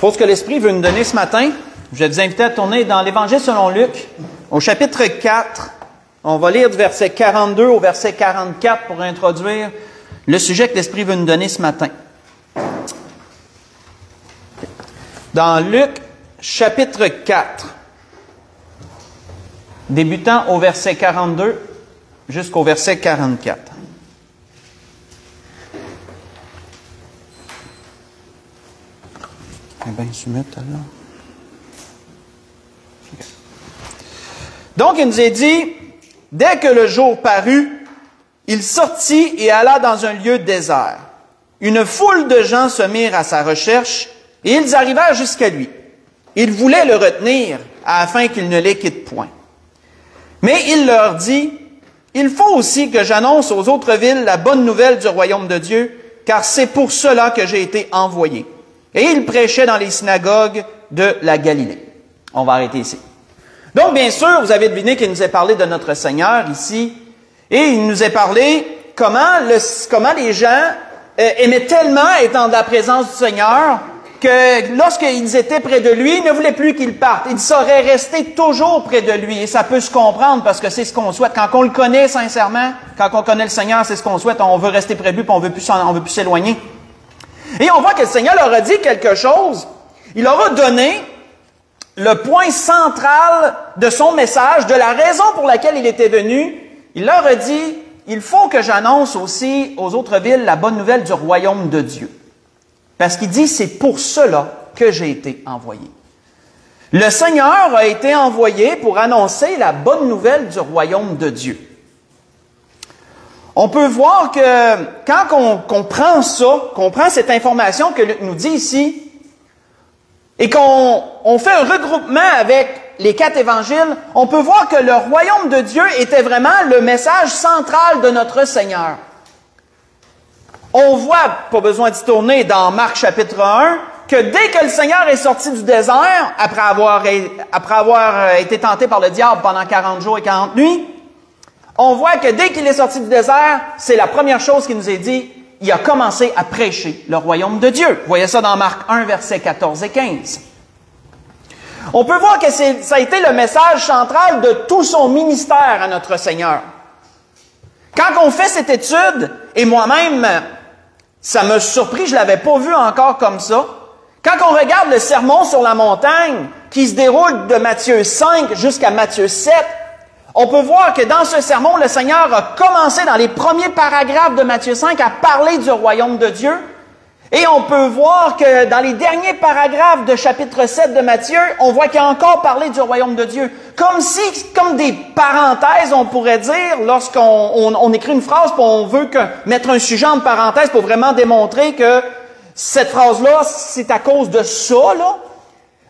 Pour ce que l'Esprit veut nous donner ce matin, je vais vous inviter à tourner dans l'Évangile selon Luc, au chapitre 4. On va lire du verset 42 au verset 44 pour introduire le sujet que l'Esprit veut nous donner ce matin. Dans Luc, chapitre 4, débutant au verset 42 jusqu'au verset 44. Donc, il nous est dit, dès que le jour parut, il sortit et alla dans un lieu désert. Une foule de gens se mirent à sa recherche et ils arrivèrent jusqu'à lui. Ils voulaient le retenir afin qu'il ne les quitte point. Mais il leur dit, il faut aussi que j'annonce aux autres villes la bonne nouvelle du royaume de Dieu, car c'est pour cela que j'ai été envoyé. Et il prêchait dans les synagogues de la Galilée. On va arrêter ici. Donc, bien sûr, vous avez deviné qu'il nous est parlé de notre Seigneur ici. Et il nous est parlé comment les gens aimaient tellement être dans la présence du Seigneur que lorsqu'ils étaient près de lui, ils ne voulaient plus qu'il parte. Ils sauraient rester toujours près de lui. Et ça peut se comprendre parce que c'est ce qu'on souhaite. Quand on le connaît sincèrement, quand on connaît le Seigneur, c'est ce qu'on souhaite. On veut rester près de lui et on veut plus s'éloigner. Et on voit que le Seigneur leur a dit quelque chose. Il leur a donné le point central de son message, de la raison pour laquelle il était venu. Il leur a dit, il faut que j'annonce aussi aux autres villes la bonne nouvelle du royaume de Dieu. Parce qu'il dit, c'est pour cela que j'ai été envoyé. Le Seigneur a été envoyé pour annoncer la bonne nouvelle du royaume de Dieu. On peut voir que quand on prend ça, qu'on prend cette information que Luc nous dit ici, et qu'on fait un regroupement avec les 4 évangiles, on peut voir que le royaume de Dieu était vraiment le message central de notre Seigneur. On voit, pas besoin d'y tourner, dans Marc chapitre 1, que dès que le Seigneur est sorti du désert, après avoir été tenté par le diable pendant 40 jours et 40 nuits, on voit que dès qu'il est sorti du désert, c'est la première chose qui nous est dit, il a commencé à prêcher le royaume de Dieu. Vous voyez ça dans Marc 1, versets 14 et 15. On peut voir que ça a été le message central de tout son ministère à notre Seigneur. Quand on fait cette étude, et moi-même, ça m'a surpris, je ne l'avais pas vu encore comme ça. Quand on regarde le sermon sur la montagne, qui se déroule de Matthieu 5 jusqu'à Matthieu 7, on peut voir que dans ce sermon, le Seigneur a commencé dans les premiers paragraphes de Matthieu 5 à parler du royaume de Dieu. Et on peut voir que dans les derniers paragraphes de chapitre 7 de Matthieu, on voit qu'il a encore parlé du royaume de Dieu. Comme des parenthèses, on pourrait dire, lorsqu'on écrit une phrase, puis on veut mettre un sujet en parenthèse pour vraiment démontrer que cette phrase-là, c'est à cause de ça, là.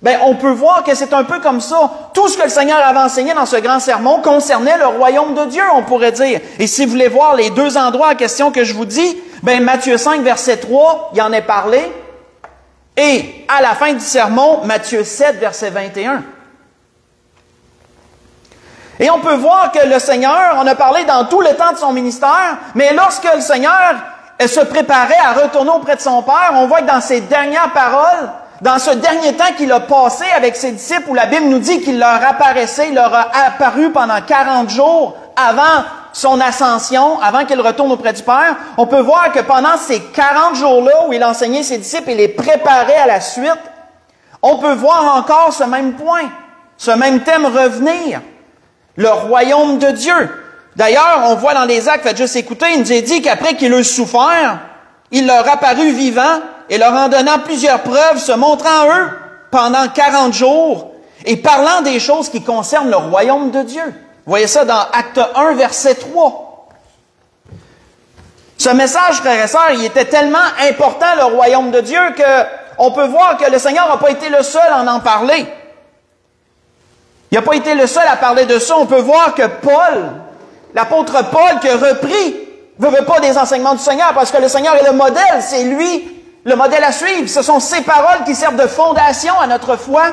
Ben, on peut voir que c'est un peu comme ça. Tout ce que le Seigneur avait enseigné dans ce grand sermon concernait le royaume de Dieu, on pourrait dire. Et si vous voulez voir les 2 endroits en question que je vous dis, ben, Matthieu 5, verset 3, il en est parlé. Et à la fin du sermon, Matthieu 7, verset 21. Et on peut voir que le Seigneur, on a parlé dans tout le temps de son ministère, mais lorsque le Seigneur se préparait à retourner auprès de son Père, on voit que dans ses dernières paroles, dans ce dernier temps qu'il a passé avec ses disciples, où la Bible nous dit qu'il leur apparaissait, il leur a apparu pendant 40 jours avant son ascension, avant qu'il retourne auprès du Père, on peut voir que pendant ces 40 jours-là où il enseignait ses disciples et les préparait à la suite, on peut voir encore ce même point, ce même thème revenir, le royaume de Dieu. D'ailleurs, on voit dans les Actes, faites juste écouter, il nous est dit qu'après qu'il eut souffert, il leur apparut vivant et leur en donnant plusieurs preuves, se montrant eux pendant 40 jours et parlant des choses qui concernent le royaume de Dieu. Vous voyez ça dans Acte 1, verset 3. Ce message, frères et sœurs, il était tellement important, le royaume de Dieu, qu'on peut voir que le Seigneur n'a pas été le seul à en parler. Il n'a pas été le seul à parler de ça. On peut voir que Paul, l'apôtre Paul, qui a repris, veut pas des enseignements du Seigneur, parce que le Seigneur est le modèle, c'est lui le modèle à suivre. Ce sont ses paroles qui servent de fondation à notre foi.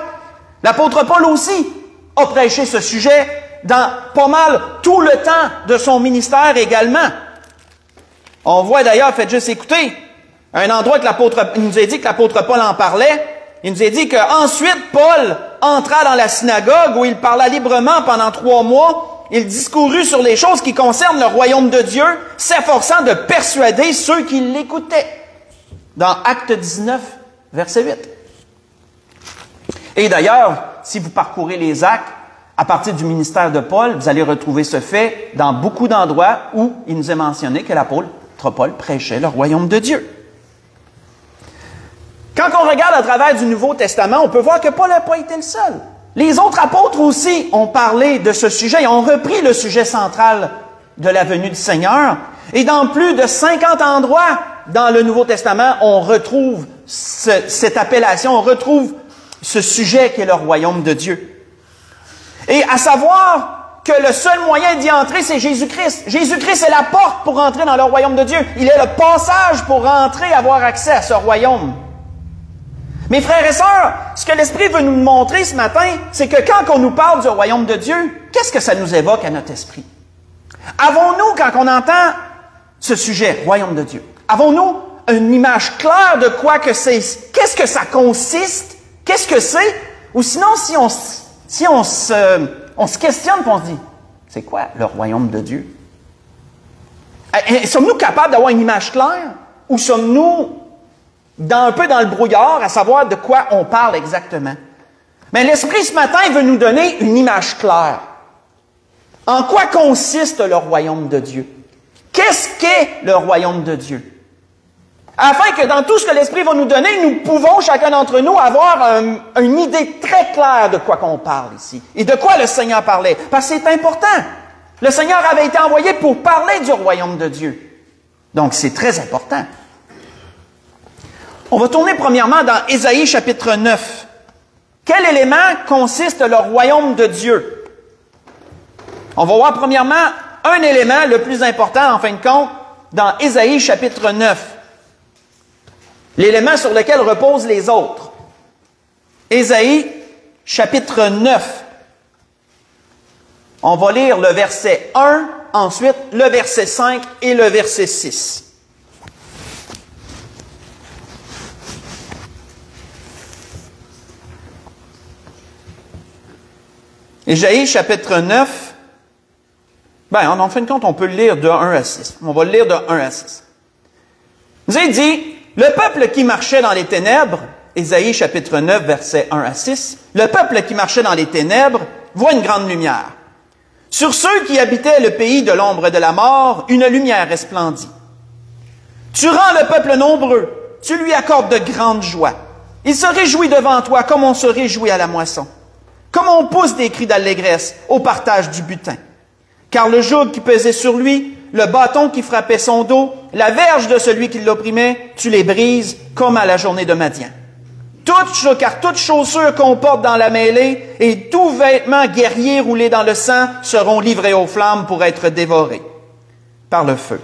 L'apôtre Paul aussi a prêché ce sujet dans pas mal tout le temps de son ministère également. On voit d'ailleurs, faites juste écouter, un endroit que il nous a dit que l'apôtre Paul en parlait, il nous est dit qu'ensuite Paul entra dans la synagogue où il parla librement pendant 3 mois. Il discourut sur les choses qui concernent le royaume de Dieu, s'efforçant de persuader ceux qui l'écoutaient. Dans Actes 19, verset 8. Et d'ailleurs, si vous parcourez les Actes, à partir du ministère de Paul, vous allez retrouver ce fait dans beaucoup d'endroits où il nous est mentionné que l'apôtre Paul prêchait le royaume de Dieu. Quand on regarde à travers du Nouveau Testament, on peut voir que Paul n'a pas été le seul. Les autres apôtres aussi ont parlé de ce sujet et ont repris le sujet central de la venue du Seigneur. Et dans plus de 50 endroits dans le Nouveau Testament, on retrouve cette appellation, on retrouve ce sujet qui est le royaume de Dieu. Et à savoir que le seul moyen d'y entrer, c'est Jésus-Christ. Jésus-Christ est la porte pour entrer dans le royaume de Dieu. Il est le passage pour entrer, avoir accès à ce royaume. Mes frères et sœurs, ce que l'Esprit veut nous montrer ce matin, c'est que quand on nous parle du royaume de Dieu, qu'est-ce que ça nous évoque à notre esprit? Avons-nous, quand on entend ce sujet, royaume de Dieu, avons-nous une image claire de quoi que c'est? Qu'est-ce que ça consiste? Qu'est-ce que c'est? Ou sinon, si on se questionne et on se dit, c'est quoi le royaume de Dieu? Sommes-nous capables d'avoir une image claire? Ou sommes-nous un peu dans le brouillard à savoir de quoi on parle exactement? Mais l'Esprit ce matin veut nous donner une image claire. En quoi consiste le royaume de Dieu? Qu'est-ce qu'est le royaume de Dieu? Afin que dans tout ce que l'Esprit va nous donner, nous pouvons, chacun d'entre nous, avoir une idée très claire de quoi qu'on parle ici. Et de quoi le Seigneur parlait. Parce que c'est important. Le Seigneur avait été envoyé pour parler du royaume de Dieu. Donc c'est très important. On va tourner premièrement dans Ésaïe chapitre 9. Quel élément consiste le royaume de Dieu? On va voir premièrement un élément le plus important en fin de compte dans Ésaïe chapitre 9. L'élément sur lequel reposent les autres. Ésaïe, chapitre 9. On va lire le verset 1, ensuite le verset 5 et le verset 6. Ésaïe, chapitre 9. En fin de compte, on peut le lire de 1 à 6. On va le lire de 1 à 6. Vous avez dit, le peuple qui marchait dans les ténèbres, Ésaïe chapitre 9, versets 1 à 6, le peuple qui marchait dans les ténèbres voit une grande lumière. Sur ceux qui habitaient le pays de l'ombre de la mort, une lumière resplendit. Tu rends le peuple nombreux, tu lui accordes de grandes joies. Il se réjouit devant toi comme on se réjouit à la moisson, comme on pousse des cris d'allégresse au partage du butin. Car le joug qui pesait sur lui, le bâton qui frappait son dos, la verge de celui qui l'opprimait, tu les brises comme à la journée de Madian. Car toute chaussure qu'on porte dans la mêlée et tout vêtement guerrier roulé dans le sang seront livrés aux flammes pour être dévorés par le feu.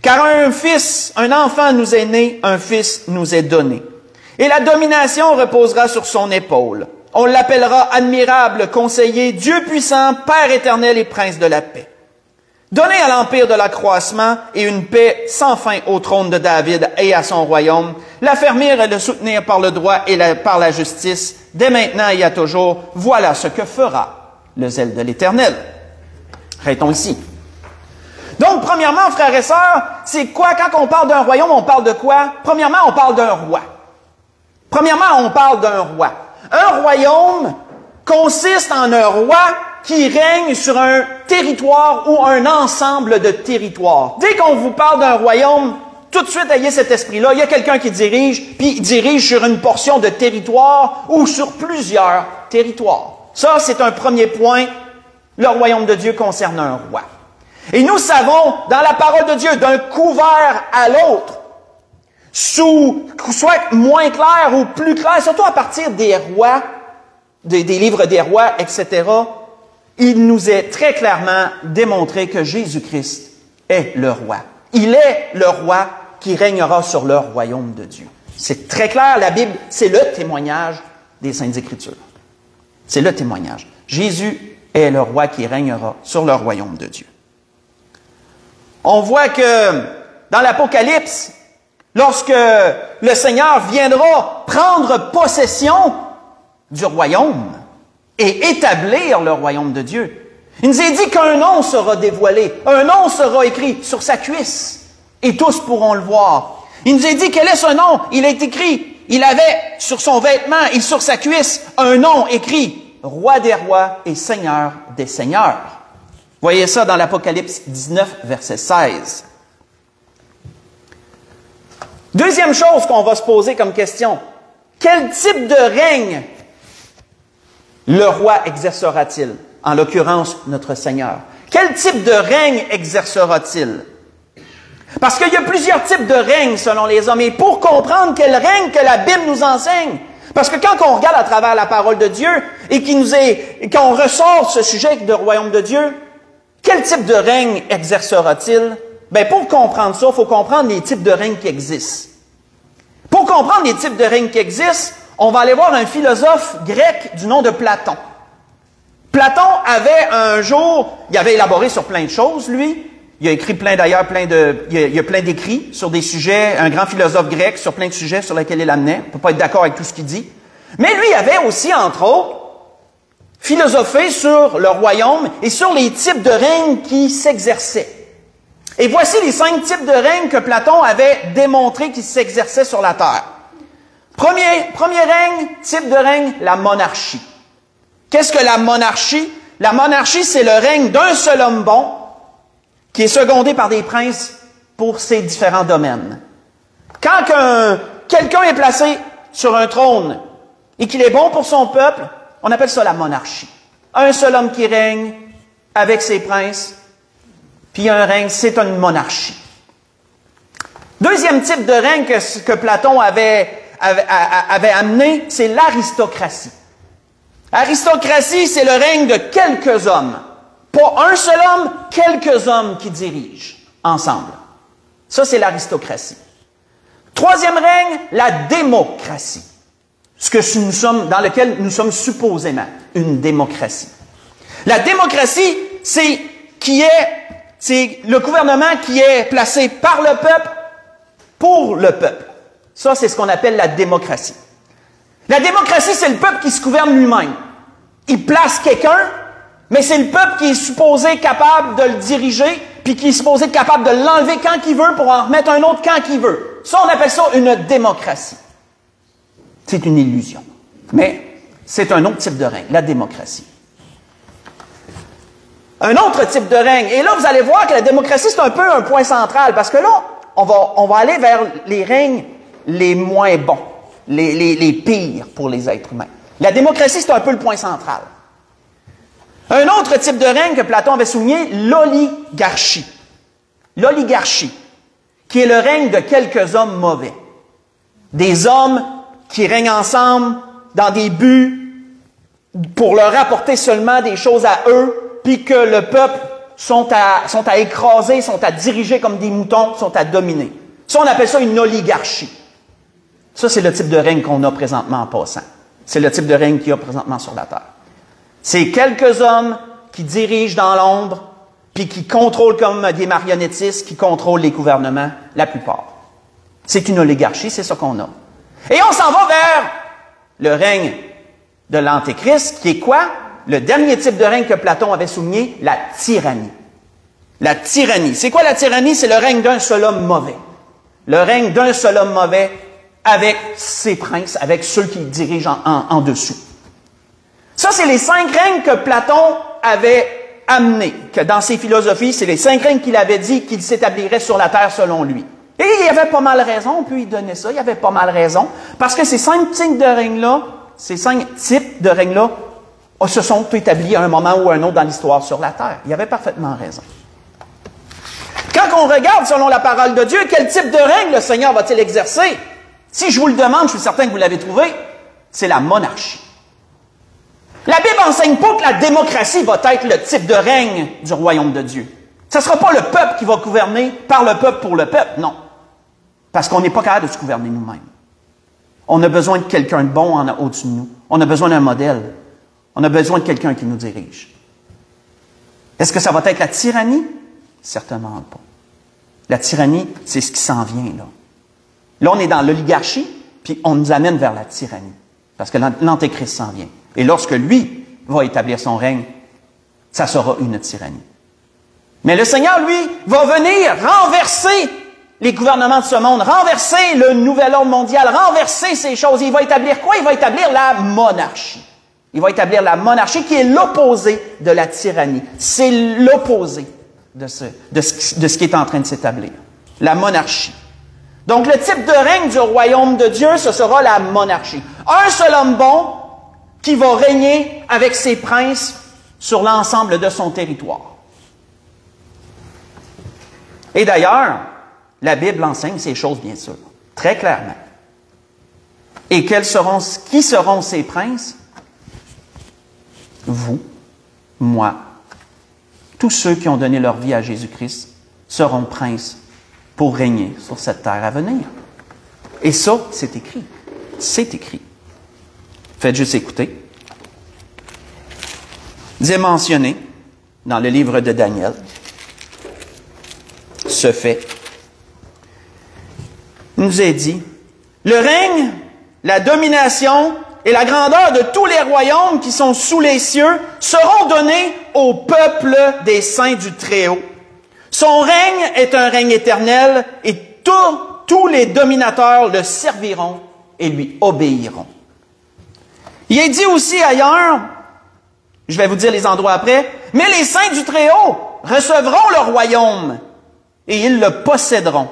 Car un enfant nous est né, un fils nous est donné. Et la domination reposera sur son épaule. On l'appellera admirable, conseiller, Dieu puissant, Père éternel et prince de la paix. Donnez à l'empire de l'accroissement et une paix sans fin au trône de David et à son royaume, l'affermir et le soutenir par le droit et par la justice, dès maintenant et à toujours. Voilà ce que fera le zèle de l'Éternel. Arrêtons ici. Donc, premièrement, frères et sœurs, c'est quoi? Quand on parle d'un royaume, on parle de quoi? Premièrement, on parle d'un roi. Premièrement, on parle d'un roi. Un royaume consiste en un roi qui règne sur un territoire ou un ensemble de territoires. Dès qu'on vous parle d'un royaume, tout de suite, ayez cet esprit-là. Il y a quelqu'un qui dirige, puis il dirige sur une portion de territoire ou sur plusieurs territoires. Ça, c'est un premier point. Le royaume de Dieu concerne un roi. Et nous savons, dans la parole de Dieu, d'un couvert à l'autre, soit moins clair ou plus clair, surtout à partir des rois, des livres des rois, etc., il nous est très clairement démontré que Jésus-Christ est le roi. Il est le roi qui régnera sur le royaume de Dieu. C'est très clair, la Bible, c'est le témoignage des Saintes Écritures. C'est le témoignage. Jésus est le roi qui régnera sur le royaume de Dieu. On voit que dans l'Apocalypse, lorsque le Seigneur viendra prendre possession du royaume et établir le royaume de Dieu. Il nous est dit qu'un nom sera dévoilé, un nom sera écrit sur sa cuisse, et tous pourront le voir. Il nous est dit quel est ce nom. Il est écrit, il avait sur son vêtement et sur sa cuisse un nom écrit, Roi des rois et Seigneur des seigneurs. Voyez ça dans l'Apocalypse 19, verset 16. Deuxième chose qu'on va se poser comme question, quel type de règne le roi exercera-t-il? En l'occurrence, notre Seigneur. Quel type de règne exercera-t-il? Parce qu'il y a plusieurs types de règnes selon les hommes. Et pour comprendre quel règne que la Bible nous enseigne, parce que quand on regarde à travers la parole de Dieu et qu'on ressort ce sujet de royaume de Dieu, quel type de règne exercera-t-il? Bien, pour comprendre ça, il faut comprendre les types de règnes qui existent. Pour comprendre les types de règnes qui existent, on va aller voir un philosophe grec du nom de Platon. Platon avait un jour, il avait élaboré sur plein de choses, lui. Il a écrit il y a plein d'écrits sur des sujets, un grand philosophe grec sur plein de sujets sur lesquels il amenait. On ne peut pas être d'accord avec tout ce qu'il dit. Mais lui avait aussi, entre autres, philosophé sur le royaume et sur les types de règne qui s'exerçaient. Et voici les 5 types de règne que Platon avait démontré qui s'exerçaient sur la terre. Premier règne, type de règne, la monarchie. Qu'est-ce que la monarchie? La monarchie, c'est le règne d'un seul homme bon qui est secondé par des princes pour ses différents domaines. Quand quelqu'un est placé sur un trône et qu'il est bon pour son peuple, on appelle ça la monarchie. Un seul homme qui règne avec ses princes, puis un règne, c'est une monarchie. Deuxième type de règne que Platon avait amené, c'est l'aristocratie. Aristocratie, c'est le règne de quelques hommes. Pas un seul homme, quelques hommes qui dirigent ensemble. Ça, c'est l'aristocratie. Troisième règne, la démocratie. Dans lequel nous sommes supposément une démocratie. La démocratie, c'est le gouvernement qui est placé par le peuple, pour le peuple. Ça, c'est ce qu'on appelle la démocratie. La démocratie, c'est le peuple qui se gouverne lui-même. Il place quelqu'un, mais c'est le peuple qui est supposé capable de le diriger, puis qui est supposé être capable de l'enlever quand il veut pour en remettre un autre quand il veut. Ça, on appelle ça une démocratie. C'est une illusion. Mais c'est un autre type de règne, la démocratie. Un autre type de règne. Et là, vous allez voir que la démocratie, c'est un peu un point central, parce que là, on va aller vers les règnes les moins bons, les pires pour les êtres humains. La démocratie, c'est un peu le point central. Un autre type de règne que Platon avait souligné, l'oligarchie. L'oligarchie, qui est le règne de quelques hommes mauvais. Des hommes qui règnent ensemble dans des buts pour leur apporter seulement des choses à eux, puis que le peuple sont à écraser, sont à diriger comme des moutons, sont à dominer. Ça, on appelle ça une oligarchie. Ça, c'est le type de règne qu'on a présentement en passant. C'est le type de règne qu'il y a présentement sur la terre. C'est quelques hommes qui dirigent dans l'ombre, puis qui contrôlent comme des marionnettistes, qui contrôlent les gouvernements, la plupart. C'est une oligarchie, c'est ça qu'on a. Et on s'en va vers le règne de l'Antéchrist, qui est quoi? Le dernier type de règne que Platon avait souligné, la tyrannie. La tyrannie. C'est quoi la tyrannie? C'est le règne d'un seul homme mauvais. Le règne d'un seul homme mauvais avec ses princes, avec ceux qui dirigent en dessous. Ça, c'est les 5 règnes que Platon avait amenés, que dans ses philosophies, c'est les 5 règnes qu'il avait dit qu'ils s'établiraient sur la terre selon lui. Et il y avait pas mal raison, on peut y donner ça, il y avait pas mal raison, parce que ces 5 types de règnes-là, se sont établis à un moment ou à un autre dans l'histoire sur la terre. Il y avait parfaitement raison. Quand on regarde selon la parole de Dieu, quel type de règne le Seigneur va-t-il exercer? Si je vous le demande, je suis certain que vous l'avez trouvé, c'est la monarchie. La Bible n'enseigne pas que la démocratie va être le type de règne du royaume de Dieu. Ce ne sera pas le peuple qui va gouverner par le peuple pour le peuple, non. Parce qu'on n'est pas capable de se gouverner nous-mêmes. On a besoin de quelqu'un de bon au-dessus de nous. On a besoin d'un modèle. On a besoin de quelqu'un qui nous dirige. Est-ce que ça va être la tyrannie? Certainement pas. La tyrannie, c'est ce qui s'en vient, là. Là, on est dans l'oligarchie, puis on nous amène vers la tyrannie. Parce que l'Antéchrist s'en vient. Et lorsque lui va établir son règne, ça sera une tyrannie. Mais le Seigneur, lui, va venir renverser les gouvernements de ce monde, renverser le nouvel ordre mondial, renverser ces choses. Il va établir quoi? Il va établir la monarchie. Il va établir la monarchie qui est l'opposé de la tyrannie. C'est l'opposé de ce qui est en train de s'établir. La monarchie. Donc, le type de règne du royaume de Dieu, ce sera la monarchie. Un seul homme bon qui va régner avec ses princes sur l'ensemble de son territoire. Et d'ailleurs, la Bible enseigne ces choses, bien sûr, très clairement. Et qui seront ces princes? Vous, moi, tous ceux qui ont donné leur vie à Jésus-Christ seront princes pour régner sur cette terre à venir. Et ça, c'est écrit. C'est écrit. Faites juste écouter. C'est mentionné dans le livre de Daniel. Ce fait. Il nous est dit, le règne, la domination et la grandeur de tous les royaumes qui sont sous les cieux seront donnés au peuple des saints du Très-Haut. Son règne est un règne éternel et tous les dominateurs le serviront et lui obéiront. Il est dit aussi ailleurs, je vais vous dire les endroits après, mais les saints du Très-Haut recevront le royaume et ils le posséderont.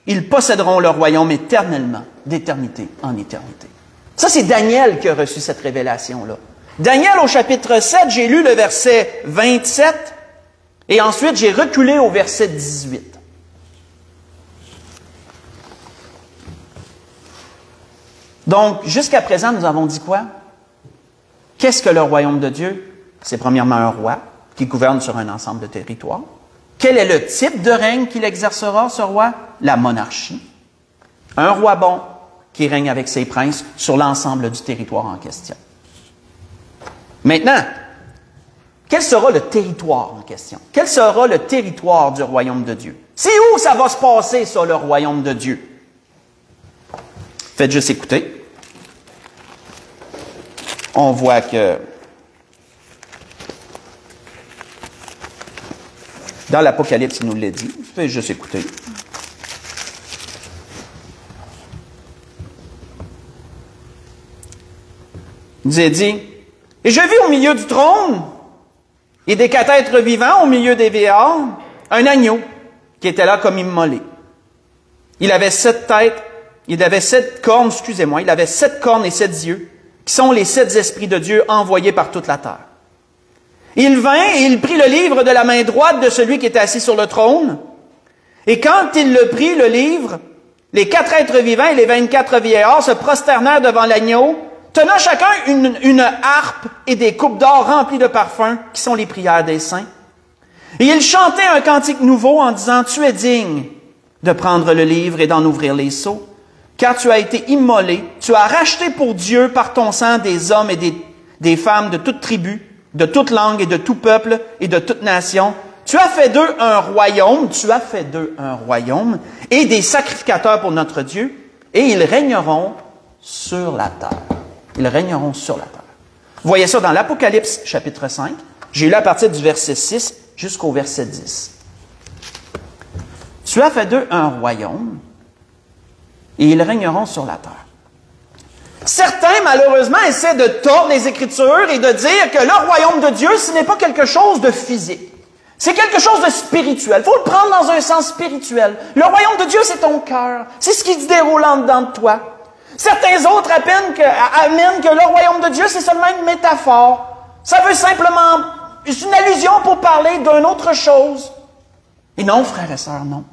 Ils posséderont le royaume éternellement, d'éternité en éternité. Ça, c'est Daniel qui a reçu cette révélation-là. Daniel, au chapitre 7, j'ai lu le verset 27, et ensuite j'ai reculé au verset 18. Donc, jusqu'à présent, nous avons dit quoi? Qu'est-ce que le royaume de Dieu? C'est premièrement un roi qui gouverne sur un ensemble de territoires. Quel est le type de règne qu'il exercera, ce roi? La monarchie. Un roi bon qui règne avec ses princes sur l'ensemble du territoire en question. Maintenant, quel sera le territoire en question? Quel sera le territoire du royaume de Dieu? C'est où ça va se passer, ça, le royaume de Dieu? Faites juste écouter. On voit que dans l'Apocalypse, il nous l'a dit. Faites juste écouter. Il nous a dit, et je vis au milieu du trône et des quatre êtres vivants au milieu des vieillards, un agneau qui était là comme immolé. Il avait 7 têtes, il avait 7 cornes, il avait 7 cornes et 7 yeux, qui sont les 7 esprits de Dieu envoyés par toute la terre. Il vint et il prit le livre de la main droite de celui qui était assis sur le trône. Et quand il le prit, le livre, les 4 êtres vivants et les 24 vieillards se prosternèrent devant l'agneau, tenant chacun une harpe et des coupes d'or remplies de parfums, qui sont les prières des saints. Et ils chantaient un cantique nouveau en disant, « Tu es digne de prendre le livre et d'en ouvrir les sceaux, car tu as été immolé, tu as racheté pour Dieu par ton sang des hommes et des femmes de toute tribu, de toute langue et de tout peuple et de toute nation. Tu as fait d'eux un royaume, et des sacrificateurs pour notre Dieu, et ils régneront sur la terre. » Ils régneront sur la terre. Vous voyez ça dans l'Apocalypse, chapitre 5. J'ai lu à partir du verset 6 jusqu'au verset 10. Tu as fait d'eux un royaume, et ils régneront sur la terre. Certains, malheureusement, essaient de tordre les Écritures et de dire que le royaume de Dieu, ce n'est pas quelque chose de physique. C'est quelque chose de spirituel. Il faut le prendre dans un sens spirituel. Le royaume de Dieu, c'est ton cœur. C'est ce qui se déroule en dedans de toi. Certains autres amènent que le royaume de Dieu, c'est seulement une métaphore. Ça veut simplement, c'est une allusion pour parler d'une autre chose. Et non, frères et sœurs, non.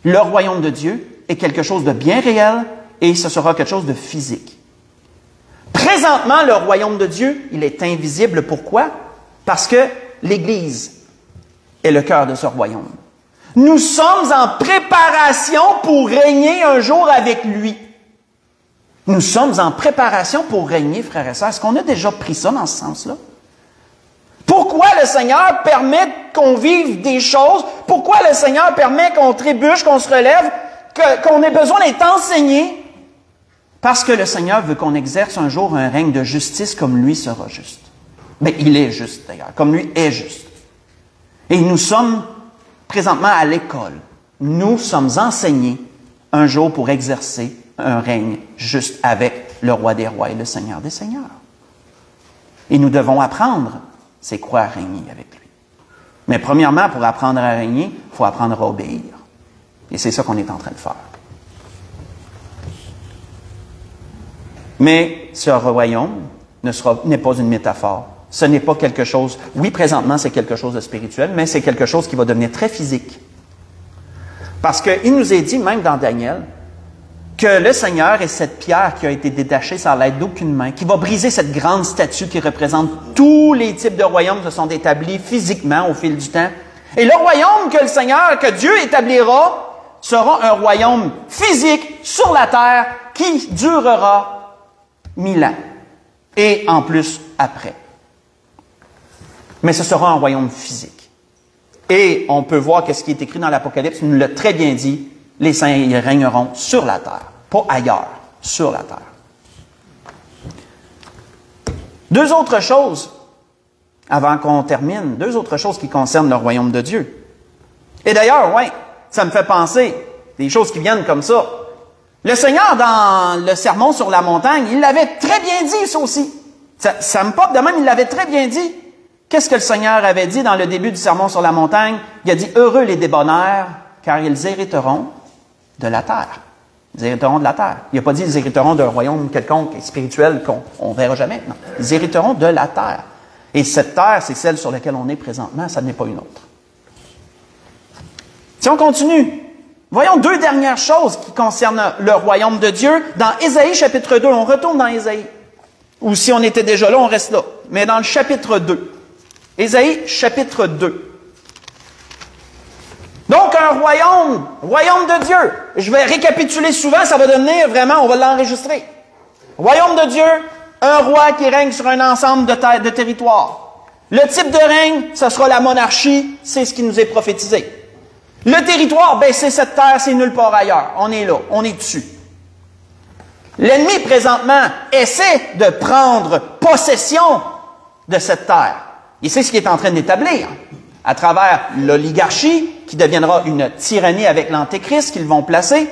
Le royaume de Dieu est quelque chose de bien réel et ce sera quelque chose de physique. Présentement, le royaume de Dieu, il est invisible. Pourquoi? Parce que l'Église est le cœur de ce royaume. Nous sommes en préparation pour régner un jour avec lui. Nous sommes en préparation pour régner, frères et sœurs. Est-ce qu'on a déjà pris ça dans ce sens-là? Pourquoi le Seigneur permet qu'on vive des choses? Pourquoi le Seigneur permet qu'on trébuche, qu'on se relève? qu'on ait besoin d'être enseigné parce que le Seigneur veut qu'on exerce un jour un règne de justice comme lui sera juste. Mais il est juste d'ailleurs, comme lui est juste. Et nous sommes présentement à l'école. Nous sommes enseignés un jour pour exercer un règne juste avec le roi des rois et le Seigneur des seigneurs. Et nous devons apprendre c'est quoi régner avec lui. Mais premièrement, pour apprendre à régner, il faut apprendre à obéir. Et c'est ça qu'on est en train de faire. Mais ce royaume n'est pas une métaphore. Ce n'est pas quelque chose... Oui, présentement, c'est quelque chose de spirituel, mais c'est quelque chose qui va devenir très physique. Parce qu'il nous est dit, même dans Daniel, que le Seigneur est cette pierre qui a été détachée sans l'aide d'aucune main, qui va briser cette grande statue qui représente tous les types de royaumes qui se sont établis physiquement au fil du temps. Et le royaume que le Seigneur, que Dieu établira, sera un royaume physique sur la terre qui durera 1000 ans. Et en plus, après. Mais ce sera un royaume physique. Et on peut voir que ce qui est écrit dans l'Apocalypse nous l'a très bien dit, les saints ils régneront sur la terre, pas ailleurs, sur la terre. Deux autres choses, avant qu'on termine, deux autres choses qui concernent le royaume de Dieu. Et d'ailleurs, oui, ça me fait penser, des choses qui viennent comme ça. Le Seigneur, dans le sermon sur la montagne, il l'avait très bien dit, ça aussi. Ça me pop de même, il l'avait très bien dit. Qu'est-ce que le Seigneur avait dit dans le début du sermon sur la montagne? Il a dit, « Heureux les débonnaires, car ils hériteront de la terre. » Ils hériteront de la terre. Il n'a pas dit, ils hériteront d'un royaume quelconque et spirituel qu'on ne verra jamais. Non. Ils hériteront de la terre. Et cette terre, c'est celle sur laquelle on est présentement, ça n'est pas une autre. Si on continue, voyons deux dernières choses qui concernent le royaume de Dieu. Dans Ésaïe chapitre 2, on retourne dans Ésaïe. Ou si on était déjà là, on reste là. Mais dans le chapitre 2. Ésaïe chapitre 2. Donc, un royaume de Dieu. Je vais récapituler souvent, ça va devenir vraiment, on va l'enregistrer. Royaume de Dieu, un roi qui règne sur un ensemble de territoires. Le type de règne, ce sera la monarchie, c'est ce qui nous est prophétisé. Le territoire, ben c'est cette terre, c'est nulle part ailleurs. On est là, on est dessus. L'ennemi, présentement, essaie de prendre possession de cette terre. Et c'est ce qu'il est en train d'établir à travers l'oligarchie, qui deviendra une tyrannie avec l'Antéchrist qu'ils vont placer.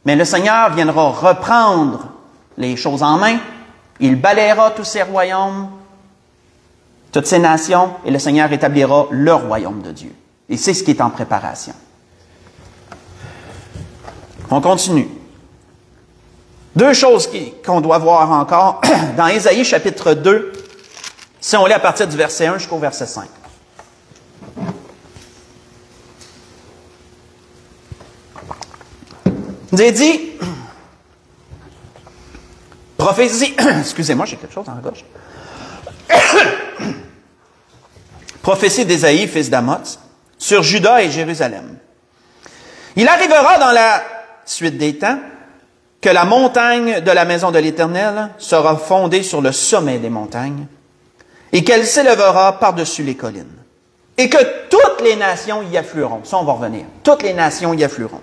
Mais le Seigneur viendra reprendre les choses en main. Il balayera tous ces royaumes, toutes ces nations, et le Seigneur établira le royaume de Dieu. Et c'est ce qui est en préparation. On continue. Deux choses qu'on doit voir encore dans Ésaïe chapitre 2, si on lit à partir du verset 1 jusqu'au verset 5. Il est dit, prophétie, excusez-moi, j'ai quelque chose dans la gorge. Prophétie d'Ésaïe, fils d'Amoz, sur Juda et Jérusalem. Il arrivera dans la suite des temps que la montagne de la maison de l'Éternel sera fondée sur le sommet des montagnes et qu'elle s'élèvera par-dessus les collines. Et que toutes les nations y afflueront. Ça, on va revenir. Toutes les nations y afflueront.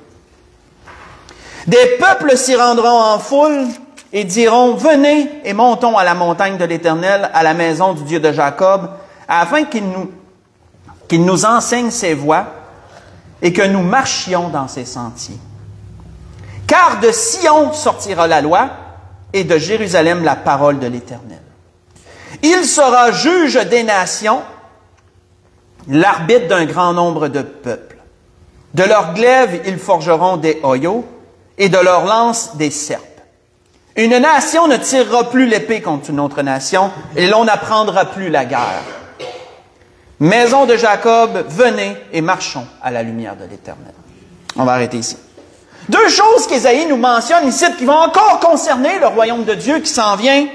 Des peuples s'y rendront en foule et diront, « Venez et montons à la montagne de l'Éternel, à la maison du Dieu de Jacob, afin qu'il nous enseigne ses voies et que nous marchions dans ses sentiers. Car de Sion sortira la loi et de Jérusalem la parole de l'Éternel. Il sera juge des nations, l'arbitre d'un grand nombre de peuples. De leurs glaives, ils forgeront des hoyaux et de leurs lances des serpes. Une nation ne tirera plus l'épée contre une autre nation et l'on n'apprendra plus la guerre. Maison de Jacob, venez et marchons à la lumière de l'Éternel. » On va arrêter ici. Deux choses qu'Ésaïe nous mentionne ici qui vont encore concerner le royaume de Dieu qui s'en vient.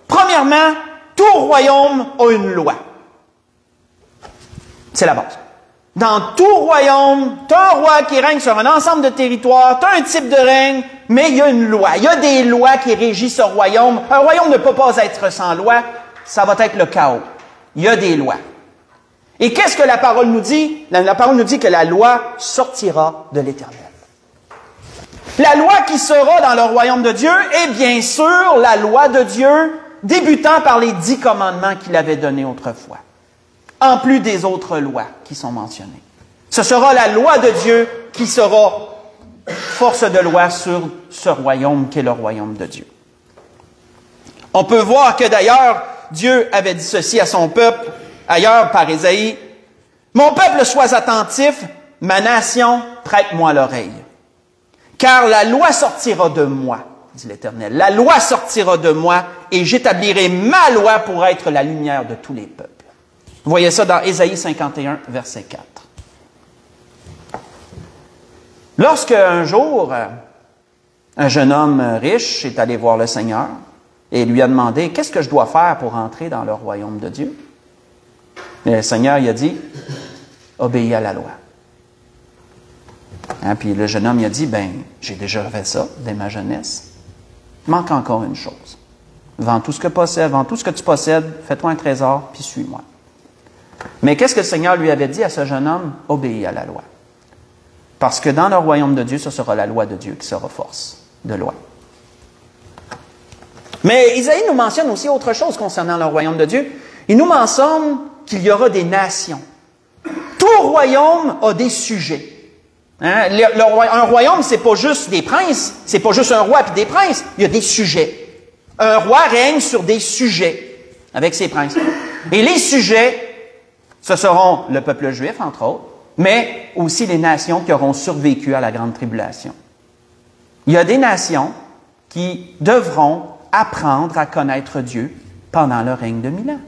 Premièrement, tout royaume a une loi. C'est la base. Dans tout royaume, tu as un roi qui règne sur un ensemble de territoires, tu as un type de règne, mais il y a une loi. Il y a des lois qui régissent ce royaume. Un royaume ne peut pas être sans loi. Ça va être le chaos. Il y a des lois. Et qu'est-ce que la parole nous dit? La parole nous dit que la loi sortira de l'Éternel. La loi qui sera dans le royaume de Dieu est bien sûr la loi de Dieu, débutant par les 10 commandements qu'il avait donnés autrefois, en plus des autres lois qui sont mentionnées. Ce sera la loi de Dieu qui sera force de loi sur ce royaume qu'est le royaume de Dieu. On peut voir que d'ailleurs, Dieu avait dit ceci à son peuple, ailleurs par Ésaïe, « Mon peuple, sois attentif, ma nation, prête-moi l'oreille. Car la loi sortira de moi, dit l'Éternel. La loi sortira de moi et j'établirai ma loi pour être la lumière de tous les peuples. » Vous voyez ça dans Ésaïe 51, verset 4. Lorsque un jour, un jeune homme riche est allé voir le Seigneur et lui a demandé « Qu'est-ce que je dois faire pour entrer dans le royaume de Dieu? » Et le Seigneur il a dit « Obéis à la loi. » Puis le jeune homme il a dit « Ben, j'ai déjà fait ça dès ma jeunesse. Il manque encore une chose. Vends tout ce que tu possèdes, fais-toi un trésor, puis suis-moi. » Mais qu'est-ce que le Seigneur lui avait dit à ce jeune homme? Obéis à la loi. Parce que dans le royaume de Dieu, ce sera la loi de Dieu qui sera force de loi. Mais Isaïe nous mentionne aussi autre chose concernant le royaume de Dieu. Il nous mentionne qu'il y aura des nations. Tout royaume a des sujets. Hein? Un royaume, c'est pas juste des princes, c'est pas juste un roi et des princes, il y a des sujets. Un roi règne sur des sujets avec ses princes. Et les sujets, ce seront le peuple juif, entre autres, mais aussi les nations qui auront survécu à la grande tribulation. Il y a des nations qui devront apprendre à connaître Dieu pendant le règne de 1000 ans.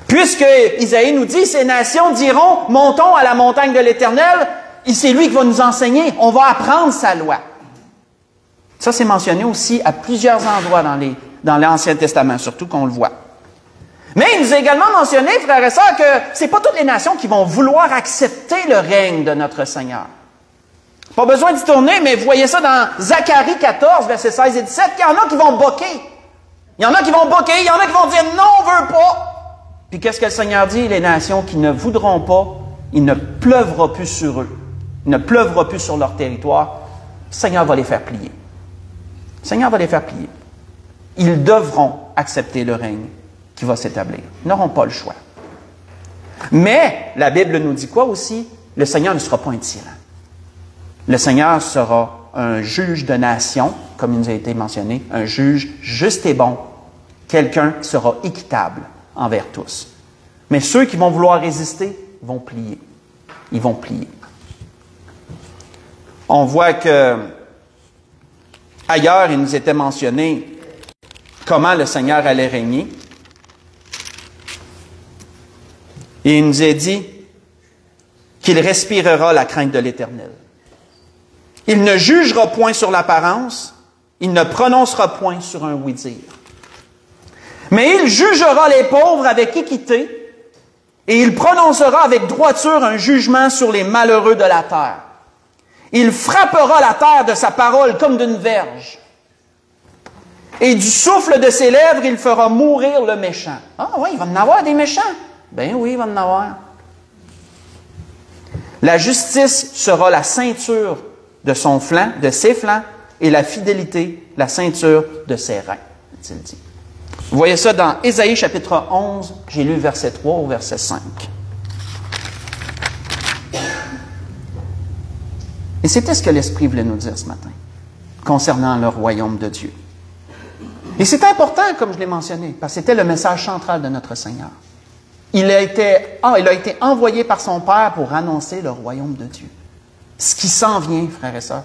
Puisque Isaïe nous dit, ces nations diront, montons à la montagne de l'Éternel, et c'est lui qui va nous enseigner, on va apprendre sa loi. Ça, c'est mentionné aussi à plusieurs endroits dans l'Ancien Testament, surtout qu'on le voit. Mais il nous a également mentionné, frères et sœurs, que c'est pas toutes les nations qui vont vouloir accepter le règne de notre Seigneur. Pas besoin d'y tourner, mais vous voyez ça dans Zacharie 14, versets 16 et 17, qu'il y en a qui vont boquer. Il y en a qui vont boquer, il y en a qui vont dire « non, on veut pas ». Puis qu'est-ce que le Seigneur dit? Les nations qui ne voudront pas, il ne pleuvra plus sur eux. Il ne pleuvra plus sur leur territoire. Le Seigneur va les faire plier. Le Seigneur va les faire plier. Ils devront accepter le règne qui va s'établir. Ils n'auront pas le choix. Mais la Bible nous dit quoi aussi? Le Seigneur ne sera pas un tyran. Le Seigneur sera un juge de nation, comme il nous a été mentionné, un juge juste et bon, quelqu'un qui sera équitable envers tous. Mais ceux qui vont vouloir résister vont plier. Ils vont plier. On voit que ailleurs, il nous était mentionné comment le Seigneur allait régner. Et il nous a dit qu'il respirera la crainte de l'Éternel. Il ne jugera point sur l'apparence, il ne prononcera point sur un oui-dire. Mais il jugera les pauvres avec équité, et il prononcera avec droiture un jugement sur les malheureux de la terre. Il frappera la terre de sa parole comme d'une verge. Et du souffle de ses lèvres, il fera mourir le méchant. Ah oui, il va en avoir des méchants. Ben oui, il va en avoir. La justice sera la ceinture de son flanc, de ses flancs, et la fidélité, la ceinture de ses reins, a-t-il dit. Vous voyez ça dans Ésaïe chapitre 11, j'ai lu verset 3 au verset 5. Et c'était ce que l'Esprit voulait nous dire ce matin, concernant le royaume de Dieu. Et c'est important, comme je l'ai mentionné, parce que c'était le message central de notre Seigneur. Il a été envoyé par son Père pour annoncer le royaume de Dieu. Ce qui s'en vient, frères et sœurs.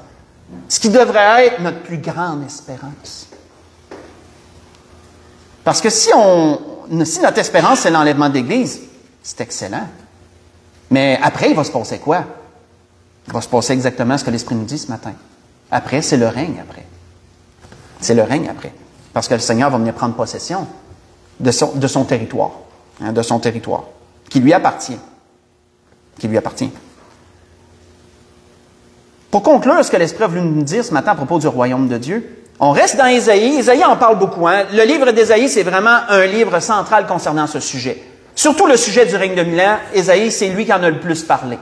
Ce qui devrait être notre plus grande espérance. Parce que si notre espérance, c'est l'enlèvement de l'Église, c'est excellent. Mais après, il va se passer quoi? Il va se passer exactement ce que l'Esprit nous dit ce matin. Après, c'est le règne après. C'est le règne après. Parce que le Seigneur va venir prendre possession de son territoire. De son territoire. Qui lui appartient. Qui lui appartient. Pour conclure ce que l'Esprit a voulu nous dire ce matin à propos du royaume de Dieu, on reste dans Ésaïe. Ésaïe en parle beaucoup. Le livre d'Ésaïe, c'est vraiment un livre central concernant ce sujet. Surtout le sujet du règne de 1000 ans. Ésaïe, c'est lui qui en a le plus parlé.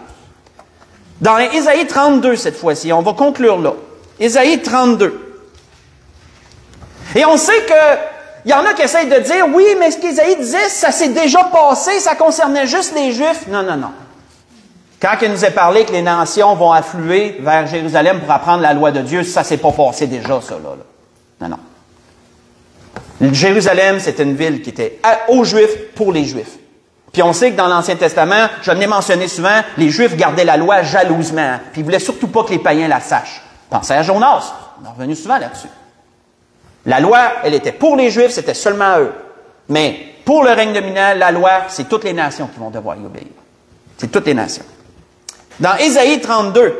Dans Ésaïe 32, cette fois-ci, on va conclure là. Ésaïe 32. Et on sait qu'il y en a qui essayent de dire, oui, mais ce qu'Ésaïe disait, ça s'est déjà passé, ça concernait juste les Juifs. Non, non, non. Quand il nous est parlé que les nations vont affluer vers Jérusalem pour apprendre la loi de Dieu, ça s'est pas passé déjà, ça, là. Non, non. Jérusalem, c'était une ville qui était aux Juifs, pour les Juifs. Puis on sait que dans l'Ancien Testament, je l'ai mentionné souvent, les Juifs gardaient la loi jalousement. Puis ils voulaient surtout pas que les païens la sachent. Pensez à Jonas. On est revenu souvent là-dessus. La loi, elle était pour les Juifs, c'était seulement eux. Mais pour le règne dominant, la loi, c'est toutes les nations qui vont devoir y obéir. C'est toutes les nations. Dans Ésaïe 32,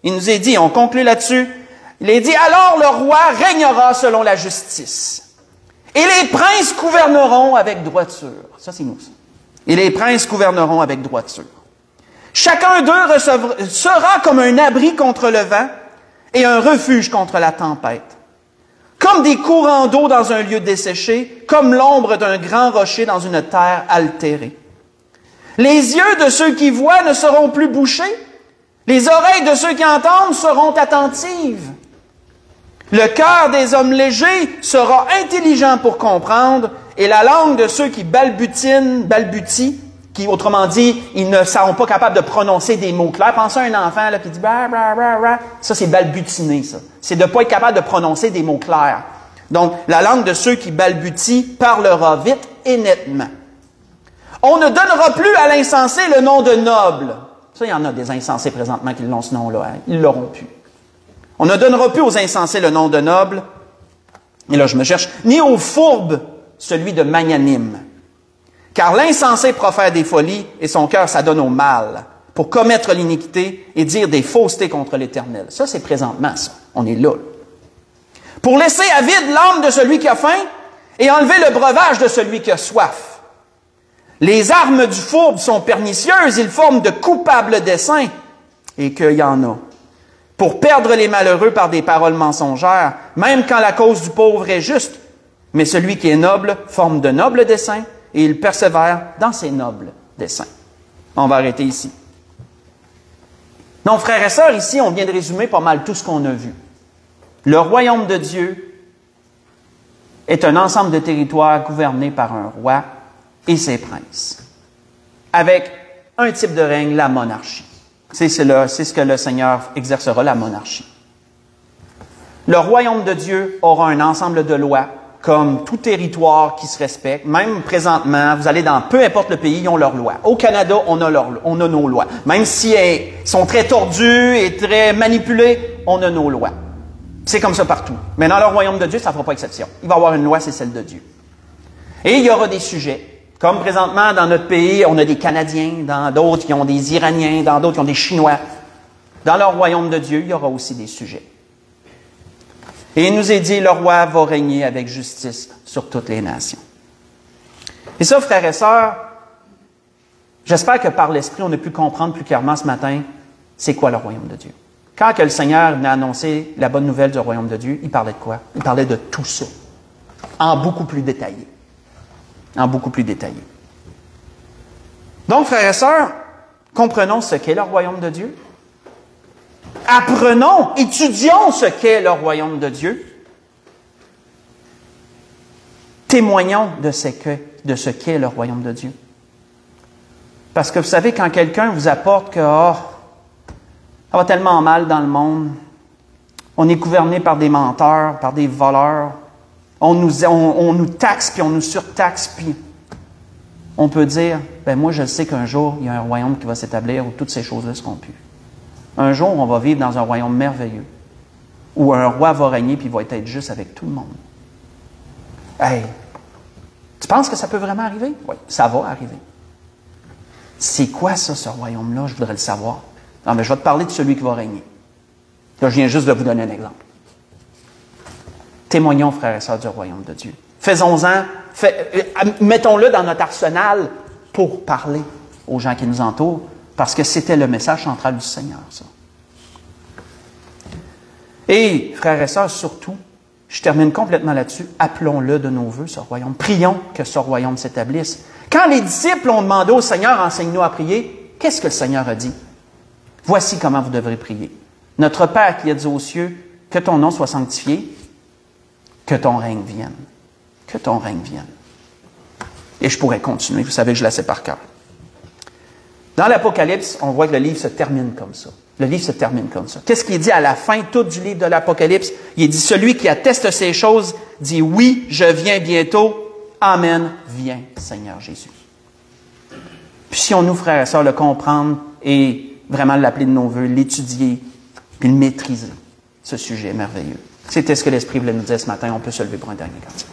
il nous est dit, on conclut là-dessus, il est dit, alors le roi régnera selon la justice. Et les princes gouverneront avec droiture. Ça, c'est nous, ça. Et les princes gouverneront avec droiture. Chacun d'eux sera comme un abri contre le vent et un refuge contre la tempête. Comme des courants d'eau dans un lieu desséché, comme l'ombre d'un grand rocher dans une terre altérée. Les yeux de ceux qui voient ne seront plus bouchés. Les oreilles de ceux qui entendent seront attentives. Le cœur des hommes légers sera intelligent pour comprendre, et la langue de ceux qui balbutient, qui, autrement dit, ils ne seront pas capables de prononcer des mots clairs. Pensez à un enfant là, qui dit « bra, bra, bra, bra ». Ça, c'est balbutiner, ça. C'est de ne pas être capable de prononcer des mots clairs. Donc, la langue de ceux qui balbutient parlera vite et nettement. On ne donnera plus à l'insensé le nom de noble. Ça, il y en a des insensés présentement qui l'ont ce nom-là. Hein? Ils l'auront plus. On ne donnera plus aux insensés le nom de noble. Et là, je me cherche. Ni aux fourbes celui de magnanime. Car l'insensé profère des folies et son cœur s'adonne au mal pour commettre l'iniquité et dire des faussetés contre l'Éternel. Ça, c'est présentement ça. On est là. Pour laisser à vide l'âme de celui qui a faim et enlever le breuvage de celui qui a soif. Les armes du fourbe sont pernicieuses, ils forment de coupables desseins, et qu'il y en a. Pour perdre les malheureux par des paroles mensongères, même quand la cause du pauvre est juste. Mais celui qui est noble forme de nobles desseins, et il persévère dans ses nobles desseins. On va arrêter ici. Donc, frères et sœurs, ici, on vient de résumer pas mal tout ce qu'on a vu. Le royaume de Dieu est un ensemble de territoires gouvernés par un roi et ses princes, avec un type de règne, la monarchie. C'est ce que le Seigneur exercera, la monarchie. Le royaume de Dieu aura un ensemble de lois, comme tout territoire qui se respecte. Même présentement, vous allez dans peu importe le pays, ils ont leurs lois. Au Canada, on a nos lois. Même si elles sont très tordues et très manipulées, on a nos lois. C'est comme ça partout. Mais dans le royaume de Dieu, ça ne fera pas exception. Il va y avoir une loi, c'est celle de Dieu. Et il y aura des sujets. Comme présentement, dans notre pays, on a des Canadiens, dans d'autres, qui ont des Iraniens, dans d'autres, qui ont des Chinois. Dans le royaume de Dieu, il y aura aussi des sujets. Et il nous est dit, le roi va régner avec justice sur toutes les nations. Et ça, frères et sœurs, j'espère que par l'Esprit, on a pu comprendre plus clairement ce matin, c'est quoi le royaume de Dieu. Quand que le Seigneur venait annoncer la bonne nouvelle du royaume de Dieu, il parlait de quoi? Il parlait de tout ça, en beaucoup plus détaillé. En beaucoup plus détaillé. Donc, frères et sœurs, comprenons ce qu'est le royaume de Dieu. Apprenons, étudions ce qu'est le royaume de Dieu. Témoignons de ce qu'est le royaume de Dieu. Parce que vous savez, quand quelqu'un vous apporte que ça va tellement mal dans le monde, on est gouverné par des menteurs, par des voleurs, on nous taxe, puis on nous surtaxe, puis on peut dire, ben moi je sais qu'un jour, il y a un royaume qui va s'établir où toutes ces choses-là seront plus. Un jour, on va vivre dans un royaume merveilleux, où un roi va régner, puis il va être juste avec tout le monde. Hey, tu penses que ça peut vraiment arriver? Oui, ça va arriver. C'est quoi ça, ce royaume-là? Je voudrais le savoir. Non, mais je vais te parler de celui qui va régner. Là, je viens juste de vous donner un exemple. Témoignons, frères et sœurs, du royaume de Dieu. Faisons-en, mettons-le dans notre arsenal pour parler aux gens qui nous entourent, parce que c'était le message central du Seigneur, ça. Et, frères et sœurs, surtout, je termine complètement là-dessus, appelons-le de nos vœux, ce royaume. Prions que ce royaume s'établisse. Quand les disciples ont demandé au Seigneur, enseigne-nous à prier, qu'est-ce que le Seigneur a dit? Voici comment vous devrez prier. Notre Père qui êtes aux cieux, Que ton nom soit sanctifié, que ton règne vienne. Que ton règne vienne. Et je pourrais continuer, vous savez que je la sais par cœur. Dans l'Apocalypse, on voit que le livre se termine comme ça. Le livre se termine comme ça. Qu'est-ce qui est dit à la fin tout du livre de l'Apocalypse? Il est dit, celui qui atteste ces choses dit, oui, je viens bientôt. Amen. Viens, Seigneur Jésus. Puis si on nous, frères et sœurs, le comprendre et vraiment l'appeler de nos voeux, l'étudier, puis le maîtriser, ce sujet merveilleux. C'était ce que l'Esprit voulait nous dire ce matin. On peut se lever pour un dernier cantique.